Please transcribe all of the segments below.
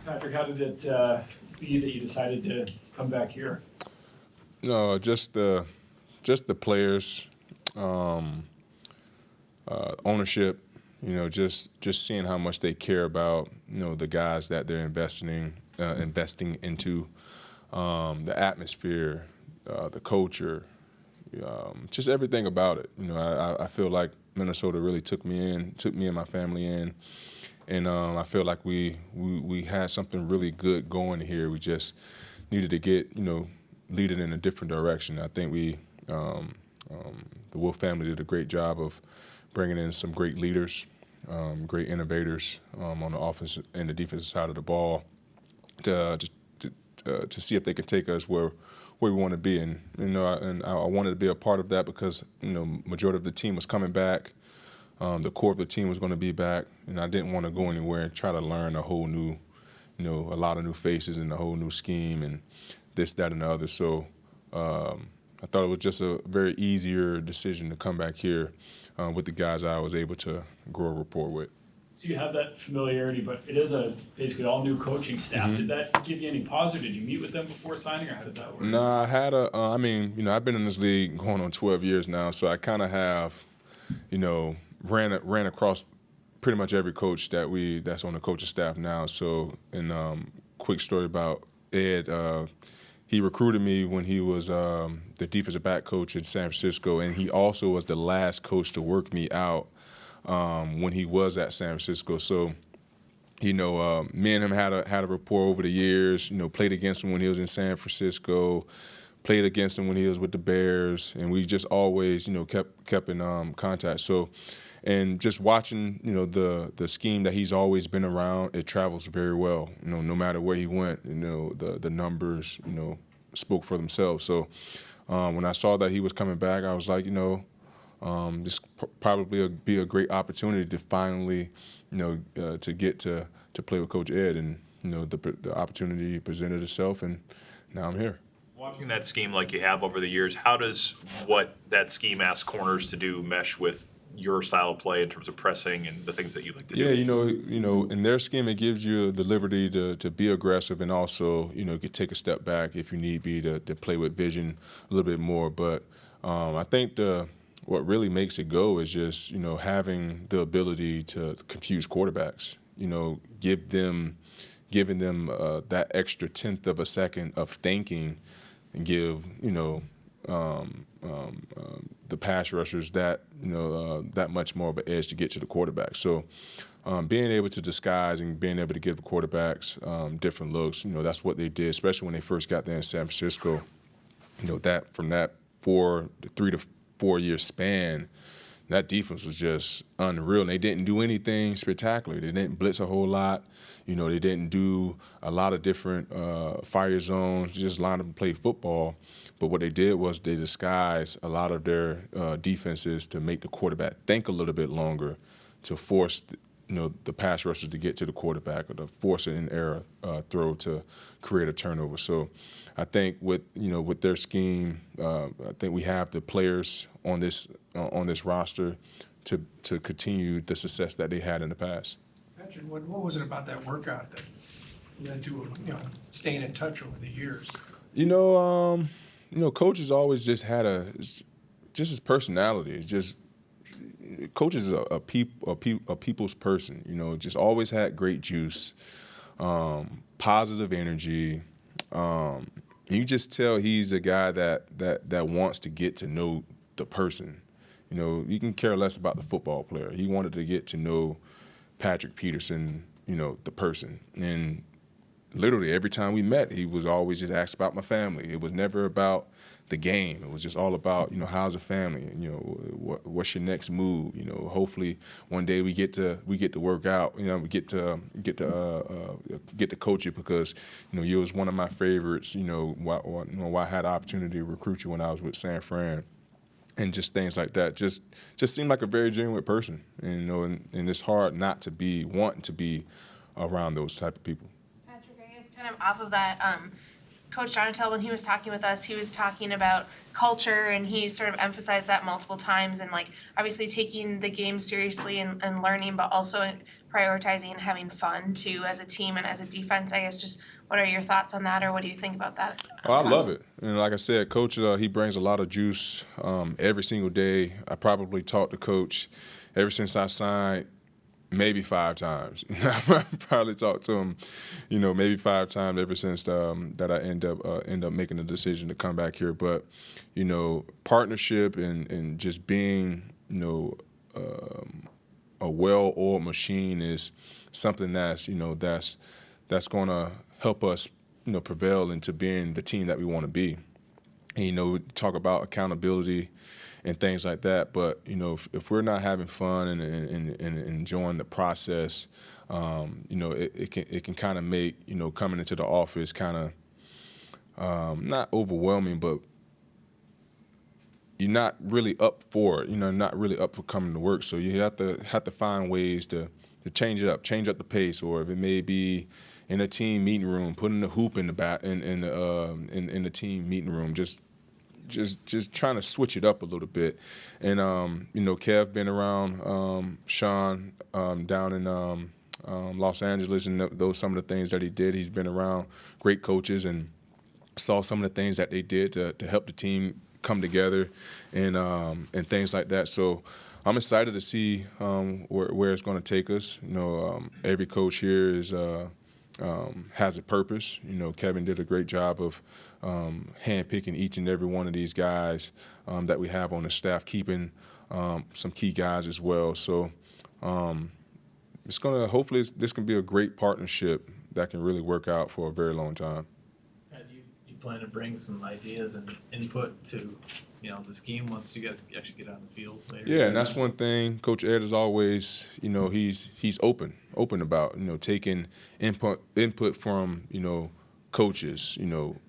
Patrick, how did it be that you decided to come back here? No, just the players, ownership. Just seeing how much they care about the guys that they're investing into, the atmosphere, the culture, just everything about it. I feel like Minnesota really took me and my family in, and I feel like we had something really good going here. We just needed to get lead it in a different direction. I think the Wolf family did a great job of bringing in some great leaders, great innovators on the offense and the defensive side of the ball to see if they can take us where we want to be. And I wanted to be a part of that because majority of the team was coming back. The core of the team was going to be back, and I didn't want to go anywhere and try to learn a whole new, a lot of new faces and a whole new scheme and this, that, and the other. So I thought it was just a very easier decision to come back here with the guys I was able to grow a rapport with. So you have that familiarity, but it is a basically all new coaching staff. Mm-hmm. Did that give you any pause, or did you meet with them before signing, or how did that work? No, I had I've been in this league going on 12 years now, so I kind of have, ran across pretty much every coach that's on the coaching staff now. So, and quick story about Ed. He recruited me when he was the defensive back coach in San Francisco, and he also was the last coach to work me out when he was at San Francisco. So, me and him had a rapport over the years. Played against him when he was in San Francisco, played against him when he was with the Bears, and we just always, kept in contact. So, and just watching, the scheme that he's always been around, it travels very well. No matter where he went, the numbers, spoke for themselves. So, when I saw that he was coming back, I was like, this probably be a great opportunity to finally, to get to play with Coach Ed, and the opportunity presented itself, and now I'm here. Watching that scheme like you have over the years, how does what that scheme asks corners to do mesh with your style of play in terms of pressing and the things that you like to do? Yeah, in their scheme, it gives you the liberty to be aggressive, and also, could take a step back if you need be to play with vision a little bit more. But I think what really makes it go is just, having the ability to confuse quarterbacks, giving them that extra tenth of a second of thinking, and give, the pass rushers that much more of an edge to get to the quarterback. So being able to disguise and being able to give the quarterbacks different looks, that's what they did, especially when they first got there in San Francisco. That from that 3 to 4 year span, that defense was just unreal. And they didn't do anything spectacular. They didn't blitz a whole lot. They didn't do a lot of different fire zones, just line up and play football. But what they did was they disguised a lot of their defenses to make the quarterback think a little bit longer, to force the pass rushers to get to the quarterback, or to force an error throw to create a turnover. So I think with their scheme, I think we have the players on this roster to continue the success that they had in the past. Patrick, what was it about that workout that led to staying in touch over the years? Coach has always just had his personality. It's just Coach is a people's person. Just always had great juice, positive energy. You just tell he's a guy that wants to get to know the person. You can care less about the football player. He wanted to get to know Patrick Peterson, the person. And literally every time we met, he was always just asked about my family. It was never about the game. It was just all about, how's the family, and what's your next move. Hopefully one day we get to work out. We get to coach you, because you was one of my favorites. Why I had the opportunity to recruit you when I was with San Fran, and just things like that. Just seemed like a very genuine person, and it's hard not to wanting to be around those type of people. Patrick, I guess kind of off of that, Coach Donatel, when he was talking with us, he was talking about culture, and he sort of emphasized that multiple times, and like obviously taking the game seriously and learning, but also prioritizing and having fun too as a team and as a defense. I guess just what are your thoughts on that, or what do you think about that? Oh, I love it. And like I said, Coach, he brings a lot of juice every single day. I probably talked to Coach ever since I signed, maybe 5 times. I probably talked to him, maybe 5 times ever since that I end up making the decision to come back here. But, partnership and just being, a well-oiled machine is something that's going to help us, prevail into being the team that we want to be. And, we talk about accountability and things like that. But, if we're not having fun and enjoying the process, it can kind of make, coming into the office kind of not overwhelming, but you're not really up for it, not really up for coming to work. So you have to find ways to change it up, change up the pace, or if it may be in a team meeting room, putting the hoop in the team meeting room, just trying to switch it up a little bit. And Kev been around Sean down in Los Angeles, and those some of the things that he did. He's been around great coaches and saw some of the things that they did to help the team come together and things like that. So I'm excited to see where it's going to take us. Every coach here has a purpose. Kevin did a great job of handpicking each and every one of these guys that we have on the staff, keeping some key guys as well. So hopefully this can be a great partnership that can really work out for a very long time. You plan to bring some ideas and input to, the scheme once you guys actually get on the field later? Yeah, and that's one thing Coach Ed is always, he's open about, taking input from, coaches,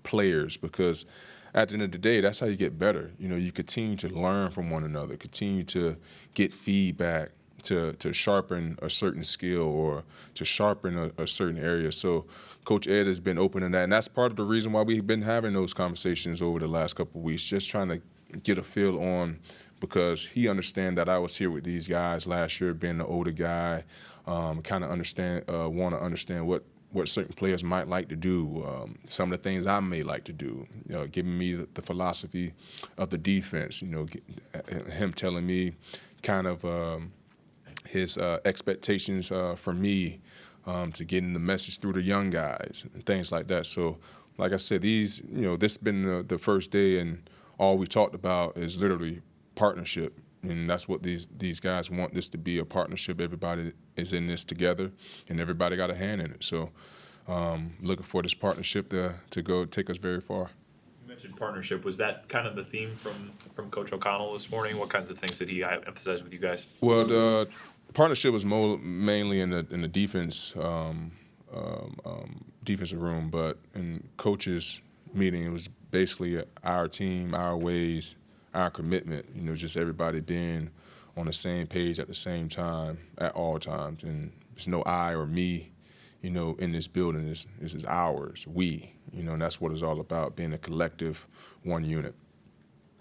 players, because at the end of the day, that's how you get better. You continue to learn from one another, continue to get feedback to sharpen a certain skill or to sharpen a certain area. So Coach Ed has been open in that, and that's part of the reason why we've been having those conversations over the last couple of weeks, just trying to get a feel on, because he understands that I was here with these guys last year, being the older guy, kind of want to understand what certain players might like to do, some of the things I may like to do, giving me the philosophy of the defense, him telling me kind of his expectations for me, to getting the message through the young guys and things like that. So, like I said, this has been the first day, and all we talked about is literally partnership, and that's what these guys want this to be, a partnership. Everybody is in this together, and everybody got a hand in it. So, looking for this partnership to go take us very far. You mentioned partnership. Was that kind of the theme from Coach O'Connell this morning? What kinds of things did he emphasize with you guys? Well, the partnership was mainly in the defense defensive room, but in coaches' meeting, it was basically our team, our ways, our commitment. Just everybody being on the same page at the same time at all times, and there's no I or me, in this building. This is ours, we. And that's what it's all about, being a collective, one unit.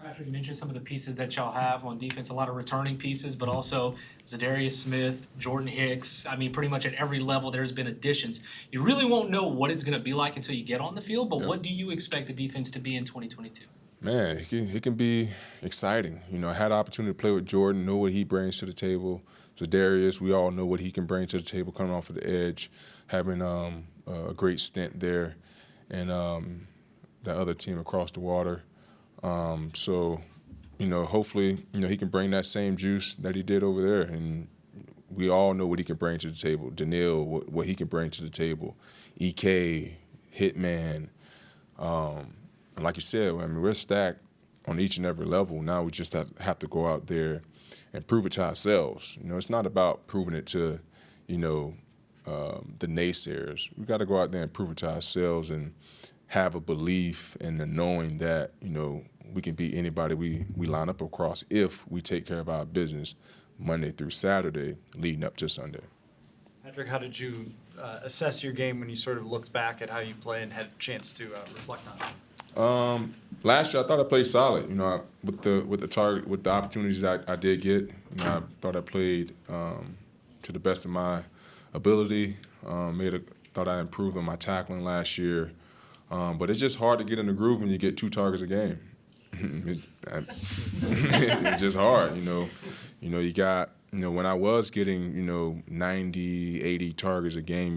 Patrick, you mentioned some of the pieces that y'all have on defense, a lot of returning pieces, but also Zadarius Smith, Jordan Hicks. I mean, pretty much at every level there's been additions. You really won't know what it's going to be like until you get on the field, but What do you expect the defense to be in 2022? Man, it can be exciting. I had the opportunity to play with Jordan, know what he brings to the table. Zadarius, we all know what he can bring to the table coming off of the edge, having a great stint there, and the other team across the water. So, hopefully, he can bring that same juice that he did over there. And we all know what he can bring to the table. Daniil, what he can bring to the table. EK, Hitman. And like you said, we're stacked on each and every level. Now we just have to go out there and prove it to ourselves. It's not about proving it to, the naysayers. We got to go out there and prove it to ourselves and have a belief in the knowing that, we can beat anybody we line up across if we take care of our business Monday through Saturday leading up to Sunday. Patrick, how did you assess your game when you sort of looked back at how you play and had a chance to reflect on it? Last year I thought I played solid. With the target, with the opportunities I did get, I thought I played to the best of my ability. Thought I improved on my tackling last year, but it's just hard to get in the groove when you get 2 targets a game. It's just hard, You got, when I was getting, 90, 80 targets a game,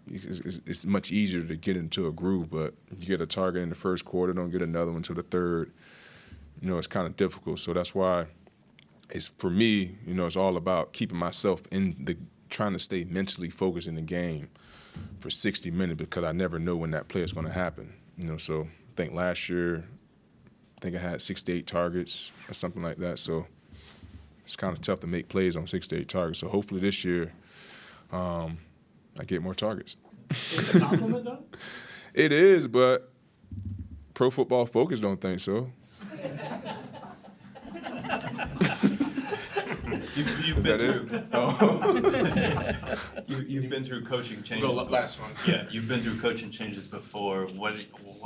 it's much easier to get into a groove. But you get a target in the first quarter, don't get another one until the third. It's kind of difficult. So that's why for me, it's all about keeping myself trying to stay mentally focused in the game for 60 minutes because I never know when that play is going to happen. So I think last year, I had 6 to 8 targets or something like that. So it's kind of tough to make plays on 6 to 8 targets. So hopefully this year, I get more targets. Is it a compliment though? It is, but Pro Football Focus don't think so. You've been through. Oh. You've been through coaching changes. Go last one. Yeah, you've been through coaching changes before. What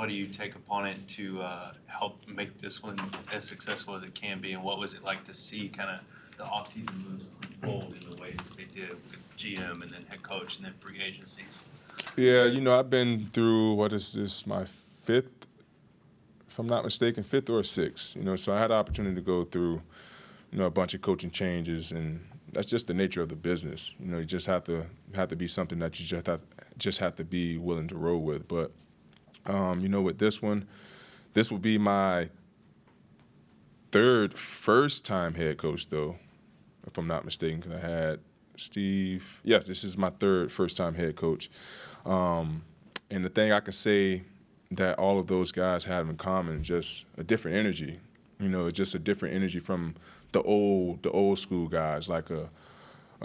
do you take upon it to help make this one as successful as it can be? And what was it like to see kind of the offseason moves unfold in the ways that they did with GM and then head coach and then free agencies? Yeah, I've been through, what is this, my 5th, if I'm not mistaken, 5th or 6th. So I had the opportunity to go through, a bunch of coaching changes, and that's just the nature of the business. You just have to be something that you just have to be willing to roll with. But with this one, this will be my first time head coach, though, if I'm not mistaken, because I had Steve. Yeah, this is my first time head coach. And the thing I can say that all of those guys have in common, just a different energy. Just a different energy from the old school guys like a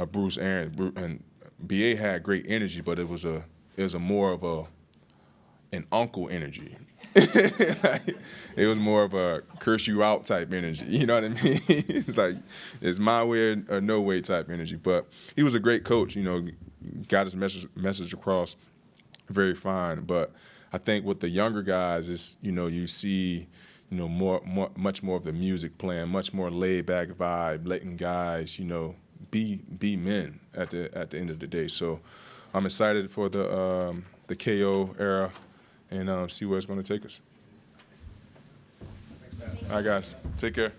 Bruce Aaron, and BA had great energy, but it was a more of an uncle energy. It was more of a curse you out type energy. You know what I mean? It's like it's my way or no way type energy. But he was a great coach. Got his message across very fine. But I think with the younger guys, is you see. Much more of the music playing, much more laid back vibe, letting guys, be men at the end of the day. So I'm excited for the KO era and see where it's going to take us. All right, guys, take care.